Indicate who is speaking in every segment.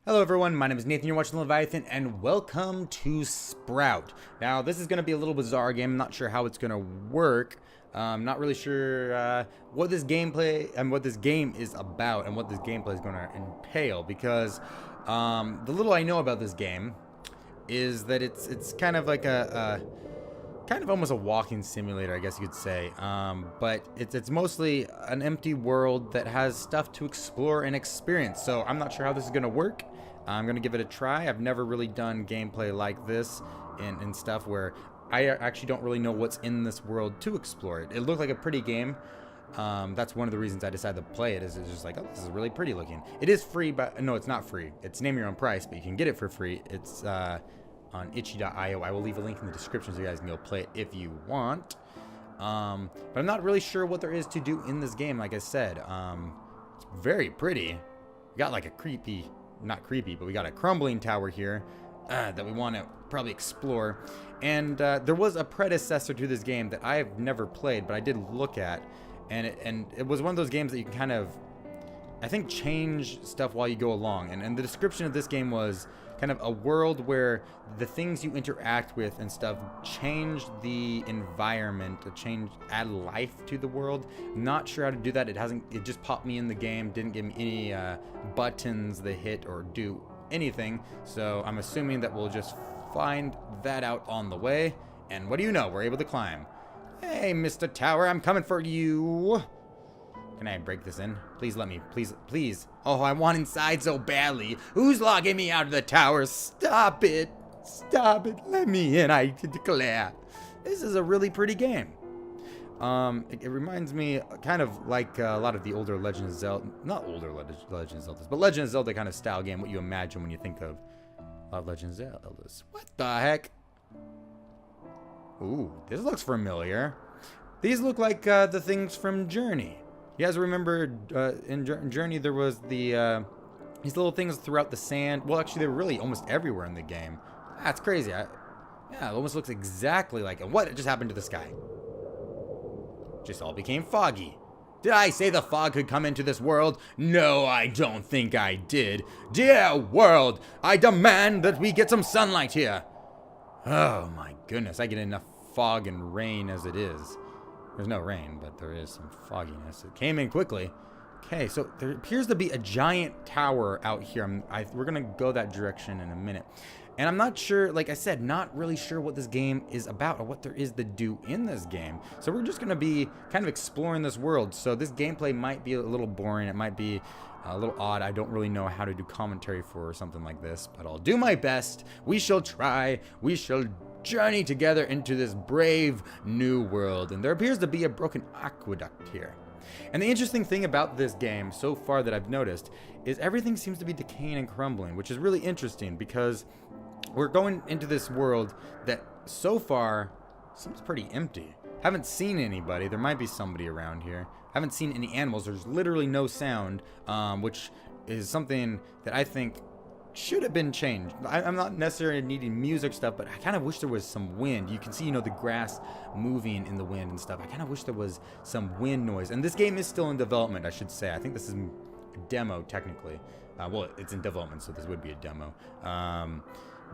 Speaker 1: Hello everyone, my name is Nathan, you're watching Leviathan, and welcome to Sprout. Now, this is going to be a little bizarre game. I'm not sure how it's going to work. Not really sure what this gameplay and what this game is about and what this gameplay is going to entail, because the little I know about this game is that it's kind of like a kind of almost a walking simulator, I guess you could say. But it's mostly an empty world that has stuff to explore and experience. So I'm not sure how this is going to work. I'm going to give it a try. I've never really done gameplay like this in stuff where I actually don't really know what's in this world to explore it. It looked like a pretty game. That's one of the reasons I decided to play it. It's just like, oh, this is really pretty looking. It is free, but no, it's not free. It's name your own price, but you can get it for free. It's on itchy.io. I will leave a link in the description so you guys can go play it if you want. But I'm not really sure what there is to do in this game. Like I said, it's very pretty. We got like a creepy, not creepy, but we got a crumbling tower here that we want to probably explore. And there was a predecessor to this game that I've never played, but I did look at, and it was one of those games that you can kind of, I think, change stuff while you go along. And the description of this game was kind of a world where the things you interact with and stuff change the environment, add life to the world. Not sure how to do that. It just popped me in the game, didn't give me any buttons to hit or do anything. So I'm assuming that we'll just find that out on the way. And what do you know? We're able to climb. Hey, Mr. Tower, I'm coming for you. Can I break this in? Please let me. Please, please. Oh, I want inside so badly. Who's locking me out of the tower? Stop it. Stop it. Let me in, I declare. This is a really pretty game. It reminds me kind of like a lot of the older Legend of Zelda. Not older Legend of Zeldas, but Legend of Zelda kind of style game. What you imagine when you think of Legend of Zeldas. What the heck? Ooh, this looks familiar. These look like the things from Journey. You guys remember in Journey there was these little things throughout the sand. Well, actually, they were really almost everywhere in the game. That's crazy. Yeah, it almost looks exactly like it. What just happened to the sky? Just all became foggy. Did I say the fog could come into this world? No, I don't think I did. Dear world, I demand that we get some sunlight here. Oh my goodness, I get enough fog and rain as it is. There's no rain, but there is some fogginess. It came in quickly. Okay, so there appears to be a giant tower out here. We're going to go that direction in a minute. And I'm not sure, like I said, not really sure what this game is about or what there is to do in this game. So we're just going to be kind of exploring this world. So this gameplay might be a little boring. It might be a little odd. I don't really know how to do commentary for something like this, but I'll do my best. We shall try. We shall journey together into this brave new world. And there appears to be a broken aqueduct here. And the interesting thing about this game so far that I've noticed is everything seems to be decaying and crumbling, which is really interesting because we're going into this world that so far seems pretty empty. Haven't seen anybody. There might be somebody around here. Haven't seen any animals. There's literally no sound, which is something that I think should have been changed. I'm not necessarily needing music stuff, but I kind of wish there was some wind. You can see, the grass moving in the wind and stuff. I kind of wish there was some wind noise. And this game is still in development, I should say. I think this is a demo, technically. Well, it's in development, so this would be a demo.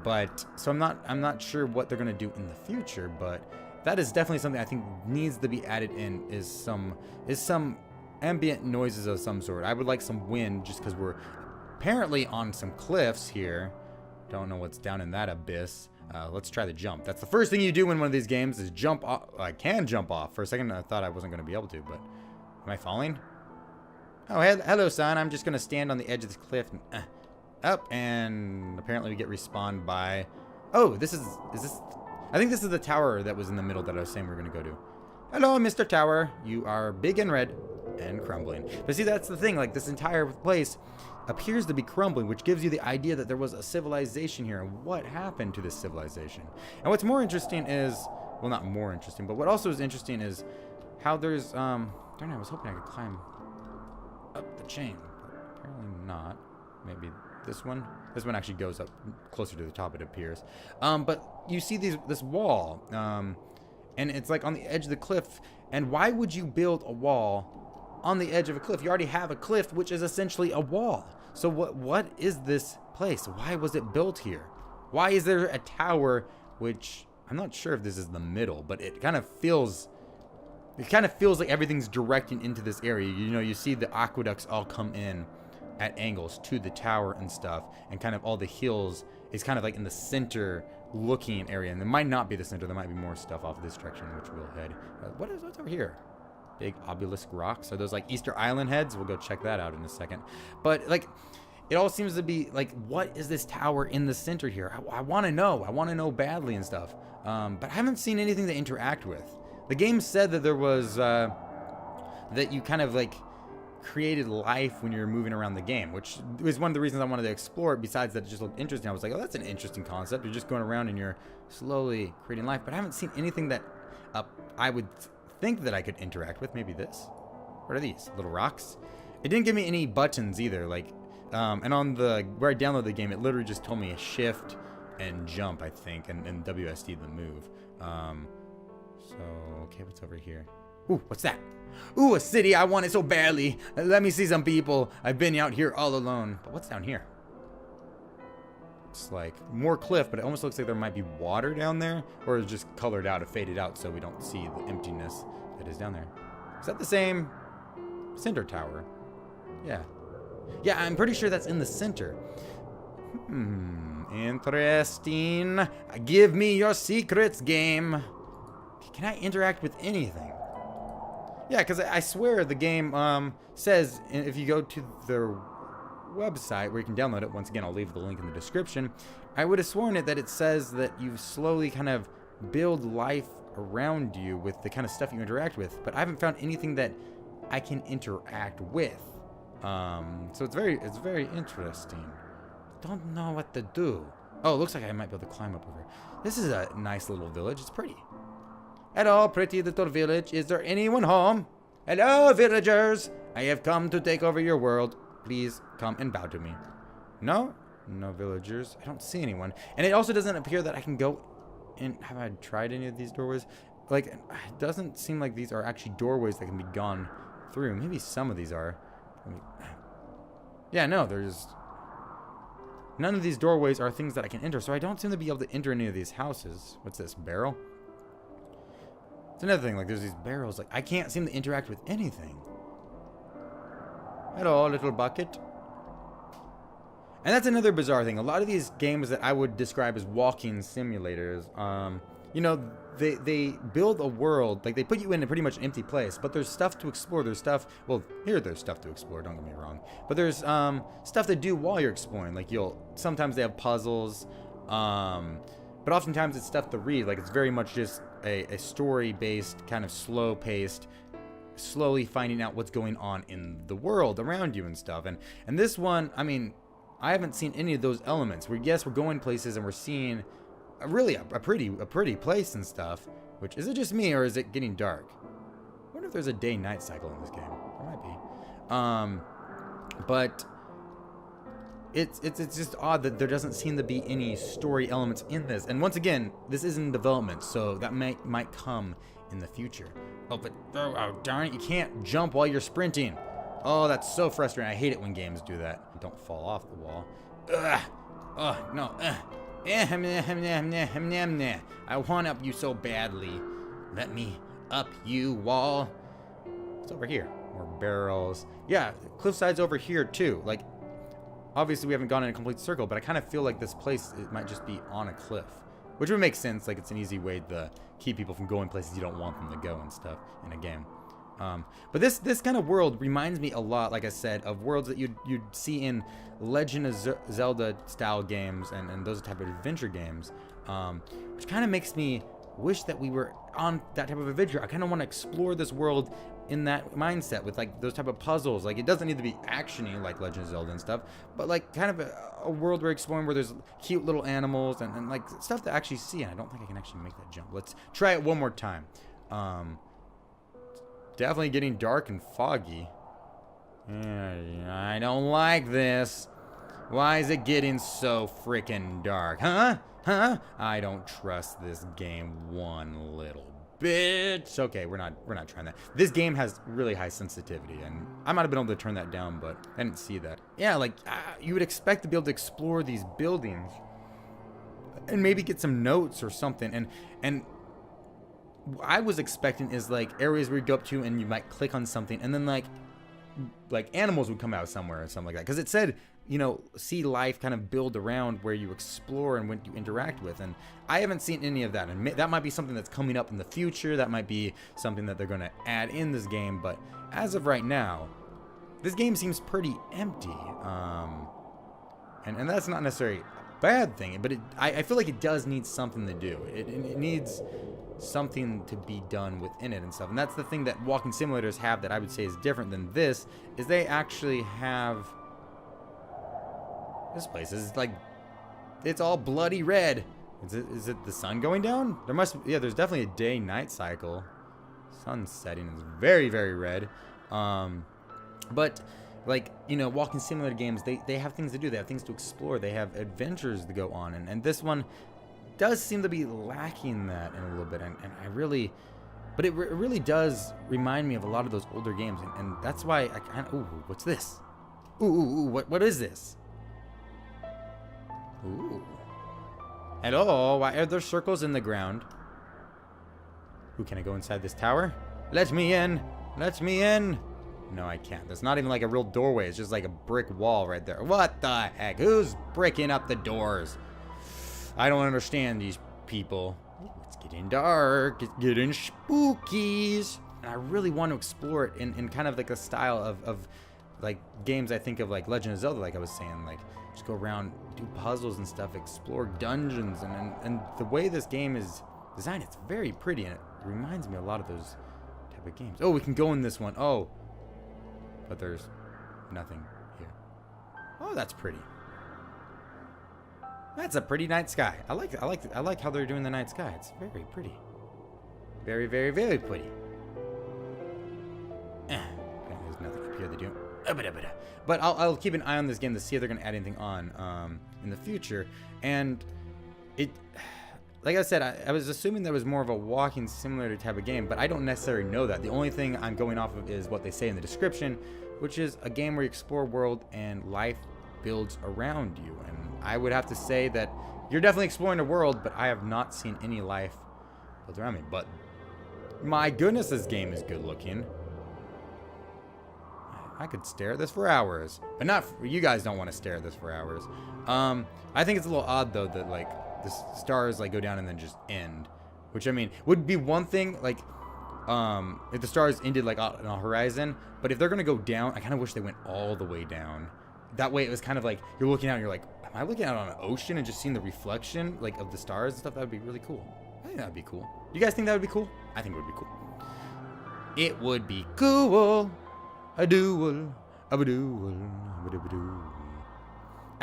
Speaker 1: But so I'm not sure what they're gonna do in the future, but that is definitely something I think needs to be added in. Is some ambient noises of some sort. I would like some wind, just because we're apparently on some cliffs here. Don't know what's down in that abyss. Let's try the jump. That's the first thing you do in one of these games is jump off. I can jump off. For a second I thought I wasn't going to be able to, but am I falling? Oh, hello, son. I'm just going to stand on the edge of this cliff and up, and apparently we get respawned by... Oh, is this... I think this is the tower that was in the middle that I was saying we were going to go to. Hello, Mr. Tower. You are big and red and crumbling. But see, that's the thing. Like, this entire place appears to be crumbling, which gives you the idea that there was a civilization here. And what happened to this civilization? And what's more interesting is... Well, not more interesting, but what also is interesting is how there's... Darn it, I was hoping I could climb up the chain, but apparently not. Maybe this one? This one actually goes up closer to the top, it appears. But you see this wall, and it's like on the edge of the cliff. And why would you build a wall on the edge of a cliff? You already have a cliff, which is essentially a wall. So what is this place? Why was it built here? Why is there a tower, which I'm not sure if this is the middle, but it kind of feels like everything's directing into this area. You know, you see the aqueducts all come in at angles to the tower and stuff, and kind of all the hills is kind of like in the center looking area. And it might not be the center. There might be more stuff off this direction, which we'll head. What's over here? Big obelisk rocks. Are those like Easter Island heads? We'll go check that out in a second. But like, it all seems to be like, what is this tower in the center here? I want to know. I want to know badly and stuff. But I haven't seen anything to interact with. The game said that there was, that you kind of like created life when you're moving around the game, which was one of the reasons I wanted to explore it. Besides that, it just looked interesting. I was like, oh, that's an interesting concept. You're just going around and you're slowly creating life. But I haven't seen anything that I would think that I could interact with. Maybe this. What are these? Little rocks? It didn't give me any buttons either. Like, and on the where I downloaded the game, it literally just told me a shift and jump, I think, and WSD the move. So okay, what's over here? Ooh, what's that? Ooh, a city. I want it so badly. Let me see some people. I've been out here all alone. But what's down here? It's like more cliff, but it almost looks like there might be water down there, or it's just colored out or faded out so we don't see the emptiness that is down there. Is that the same center tower? Yeah. Yeah, I'm pretty sure that's in the center. Interesting. Give me your secrets, game. Can I interact with anything? Yeah, because I swear the game says, if you go to the website where you can download it, once again, I'll leave the link in the description, I would have sworn that it says that you slowly kind of build life around you with the kind of stuff you interact with, but I haven't found anything that I can interact with. So it's very interesting. Don't know what to do. Oh, it looks like I might be able to climb up over. This is a nice little village. It's pretty. Hello, pretty little village. Is there anyone home? Hello, villagers. I have come to take over your world. Please come and bow to me. No? No villagers. I don't see anyone. And it also doesn't appear that I can go in. Have I tried any of these doorways? Like, it doesn't seem like these are actually doorways that can be gone through. Maybe some of these are. Yeah, no, there's... None of these doorways are things that I can enter, so I don't seem to be able to enter any of these houses. What's this? Barrel? It's another thing, like there's these barrels, like I can't seem to interact with anything. Hello, little bucket. And that's another bizarre thing. A lot of these games that I would describe as walking simulators, you know, they build a world, like they put you in a pretty much empty place, but there's stuff to explore. There's stuff, well, here there's stuff to explore, don't get me wrong. But there's stuff to do while you're exploring. Like sometimes they have puzzles, but oftentimes it's stuff to read. Like it's very much just a story-based, kind of slow-paced, slowly finding out what's going on in the world around you and stuff. And this one, I mean, I haven't seen any of those elements. We're going places and we're seeing a pretty place and stuff. Which, is it just me or is it getting dark? I wonder if there's a day-night cycle in this game. There might be. But it's just odd that there doesn't seem to be any story elements in this. And once again, this is in development, so that might come in the future. Oh, but oh darn it, you can't jump while you're sprinting. Oh, that's so frustrating. I hate it when games do that. Don't fall off the wall. Ugh. Oh, no. I want up you so badly. Let me up you, wall. It's over here. More barrels. Yeah, cliffside's over here too. Like, obviously we haven't gone in a complete circle, but I kind of feel like this place, it might just be on a cliff. Which would make sense. Like, it's an easy way to keep people from going places you don't want them to go and stuff in a game. But this kind of world reminds me a lot, like I said, of worlds that you'd see in Legend of Zelda style games and those type of adventure games, which kind of makes me wish that we were on that type of adventure. I kind of want to explore this world in that mindset with like those type of puzzles. Like, it doesn't need to be actiony like Legend of Zelda and stuff, but like kind of a world we're exploring where there's cute little animals and like stuff to actually see. And I don't think I can actually make that jump. Let's try it one more time. Definitely getting dark and foggy. I don't like this. Why is it getting so freaking dark? Huh? I don't trust this game one little bitch. Okay, we're not trying that. This game has really high sensitivity, and I might have been able to turn that down, but I didn't see that. Yeah, like you would expect to be able to explore these buildings and maybe get some notes or something. And what I was expecting is like areas where you go up to and you might click on something, and then like animals would come out somewhere or something like that. Because it said, you know, see life kind of build around where you explore and what you interact with. And I haven't seen any of that. And that might be something that's coming up in the future. That might be something that they're going to add in this game. But as of right now, this game seems pretty empty. And that's not necessarily a bad thing. But I feel like it does need something to do. It needs something to be done within it and stuff. And that's the thing that walking simulators have that I would say is different than this, is they actually have... This place is like, it's all bloody red. Is it the sun going down? There's definitely a day-night cycle. Sun's setting is very, very red. But like, you know, walking simulator games, they have things to do. They have things to explore. They have adventures to go on. And this one does seem to be lacking that in a little bit. And I really, but it really does remind me of a lot of those older games. And that's why I kind of, ooh, what's this? Ooh, what is this? Ooh. Hello, why are there circles in the ground? Ooh, can I go inside this tower? Let me in! Let me in! No, I can't. There's not even like a real doorway. It's just like a brick wall right there. What the heck? Who's bricking up the doors? I don't understand these people. Ooh, it's getting dark. It's getting spookies. And I really want to explore it in kind of like a style of like games I think of, like Legend of Zelda, like I was saying, like just go around, do puzzles and stuff, explore dungeons, and the way this game is designed, it's very pretty, and it reminds me a lot of those type of games. Oh, we can go in this one. Oh, but there's nothing here. Oh, that's pretty. That's a pretty night sky. I like how they're doing the night sky. It's very pretty. Very, very, very pretty. There's nothing up here to do. But I'll keep an eye on this game to see if they're going to add anything on in the future. And it, like I said, I was assuming that was more of a walking simulator type of game, but I don't necessarily know that. The only thing I'm going off of is what they say in the description, which is a game where you explore a world and life builds around you. And I would have to say that you're definitely exploring a world, but I have not seen any life built around me. But my goodness, this game is good looking. I could stare at this for hours, but not for, you guys don't want to stare at this for hours. I think it's a little odd though that like the stars like go down and then just end, which I mean would be one thing, like if the stars ended like on a horizon, but if they're gonna go down, I kind of wish they went all the way down. That way it was kind of like you're looking out and you're like, am I looking out on an ocean and just seeing the reflection like of the stars and stuff? That would be really cool. I think that would be cool. You guys think that would be cool? I think it would be cool. It would be cool. And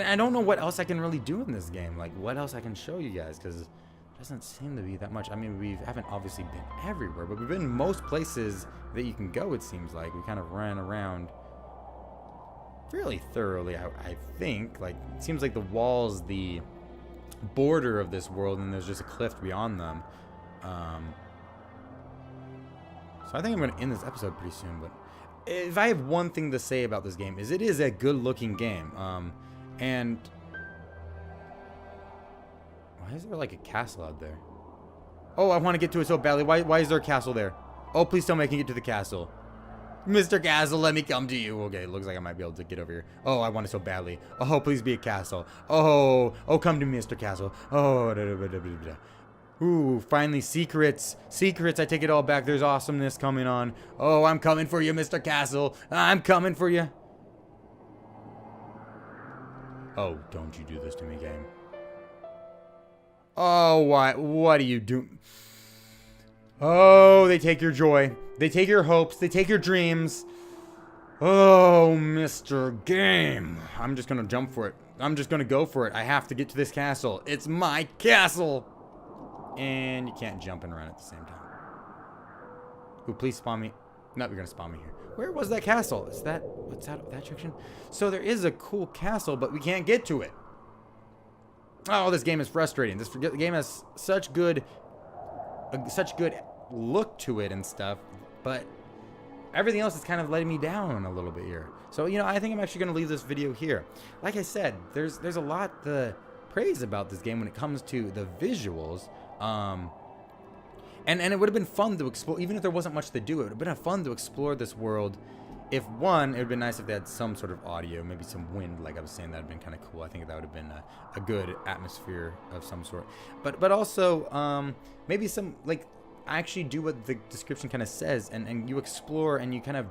Speaker 1: I don't know what else I can really do in this game. Like, what else I can show you guys, because it doesn't seem to be that much. I mean, we haven't obviously been everywhere, but we've been in most places that you can go, it seems like. We kind of ran around fairly thoroughly, I think. Like, it seems like the wall's the border of this world, and there's just a cliff beyond them. So I think I'm going to end this episode pretty soon, but if I have one thing to say about this game, is it is a good-looking game. And why is there like a castle out there? Oh, I want to get to it so badly. Why is there a castle there? Oh, please tell me I can get to the castle. Mr. Castle, let me come to you. Okay, it looks like I might be able to get over here. Oh, I want it so badly. Oh, please be a castle. Oh, come to me, Mr. Castle. Oh, ooh, finally, secrets. Secrets, I take it all back. There's awesomeness coming on. Oh, I'm coming for you, Mr. Castle. I'm coming for you. Oh, don't you do this to me, game. Oh, what do you do? Oh, they take your joy. They take your hopes. They take your dreams. Oh, Mr. Game. I'm just going to jump for it. I'm just going to go for it. I have to get to this castle. It's my castle. And you can't jump and run at the same time. Ooh, please spawn me. No, you're gonna spawn me here. Where was that castle? Is that, what's that direction? So there is a cool castle, but we can't get to it. Oh, this game is frustrating. This game has such good look to it and stuff, but everything else is kind of letting me down a little bit here. So, you know, I think I'm actually going to leave this video here. Like I said, there's a lot to praise about this game when it comes to the visuals. And it would have been fun to explore, even if there wasn't much to do. It would have been fun to explore this world. If one, it would have been nice if they had some sort of audio, maybe some wind, like I was saying. That would have been kind of cool. I think that would have been a good atmosphere of some sort. But also, maybe some, like, actually do what the description kind of says, and you explore, and you kind of,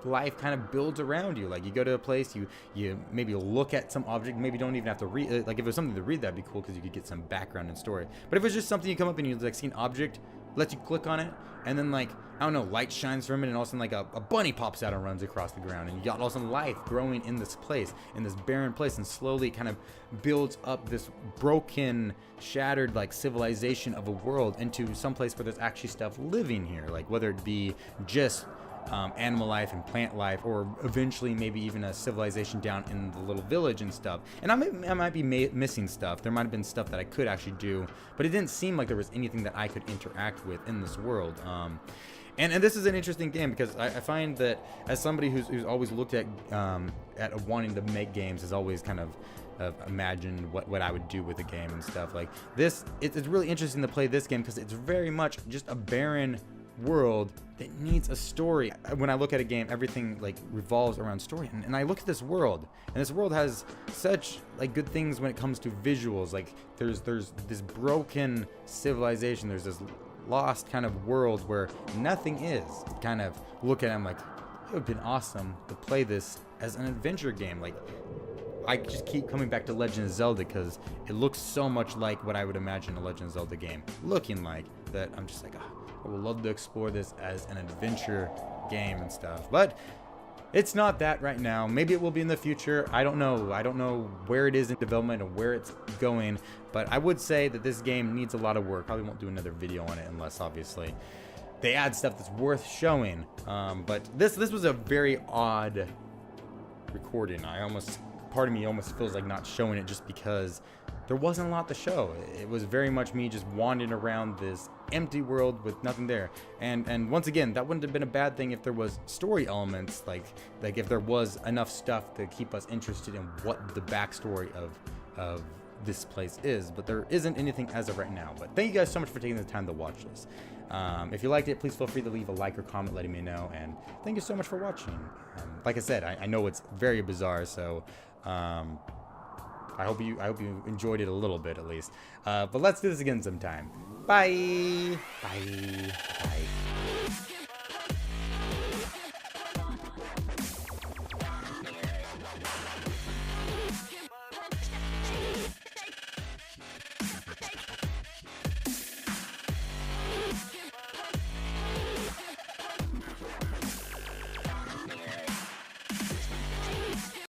Speaker 1: life kind of builds around you. Like, you go to a place, you maybe look at some object, maybe don't even have to read, like, if it was something to read, that'd be cool because you could get some background and story. But if it's just something you come up and you like see an object, let you click on it, and then, like, I don't know, light shines from it, and all of a sudden, like, a bunny pops out and runs across the ground, and you got all of a sudden life growing in this place, in this barren place, and slowly kind of builds up this broken, shattered, like, civilization of a world into some place where there's actually stuff living here, like, whether it be just animal life and plant life, or eventually maybe even a civilization down in the little village and stuff. And I might be missing stuff. There might have been stuff that I could actually do, but it didn't seem like there was anything that I could interact with in this world. And this is an interesting game because I find that as somebody who's always looked at wanting to make games, has always kind of imagined what I would do with a game and stuff like this. It's really interesting to play this game because it's very much just a barren world that needs a story. When I look at a game, everything like revolves around story, and I look at this world, and this world has such like good things when it comes to visuals. Like there's this broken civilization, there's this lost kind of world where nothing is. Kind of look at it, I'm like, it would have been awesome to play this as an adventure game. Like, I just keep coming back to Legend of Zelda because it looks so much like what I would imagine a Legend of Zelda game looking like, that I'm just like, oh, I would love to explore this as an adventure game and stuff. But it's not that right now. Maybe it will be in the future. I don't know. I don't know where it is in development or where it's going. But I would say that this game needs a lot of work. Probably won't do another video on it unless, obviously, they add stuff that's worth showing. But this was a very odd recording. Part of me almost feels like not showing it just because there wasn't a lot to show. It was very much me just wandering around this empty world with nothing there. And once again, that wouldn't have been a bad thing if there was story elements, like if there was enough stuff to keep us interested in what the backstory of this place is. But there isn't anything as of right now. But thank you guys so much for taking the time to watch this. If you liked it, please feel free to leave a like or comment letting me know. And thank you so much for watching. Like I said, I know it's very bizarre, so I hope you enjoyed it a little bit at least. But let's do this again sometime. Bye. Bye. Bye.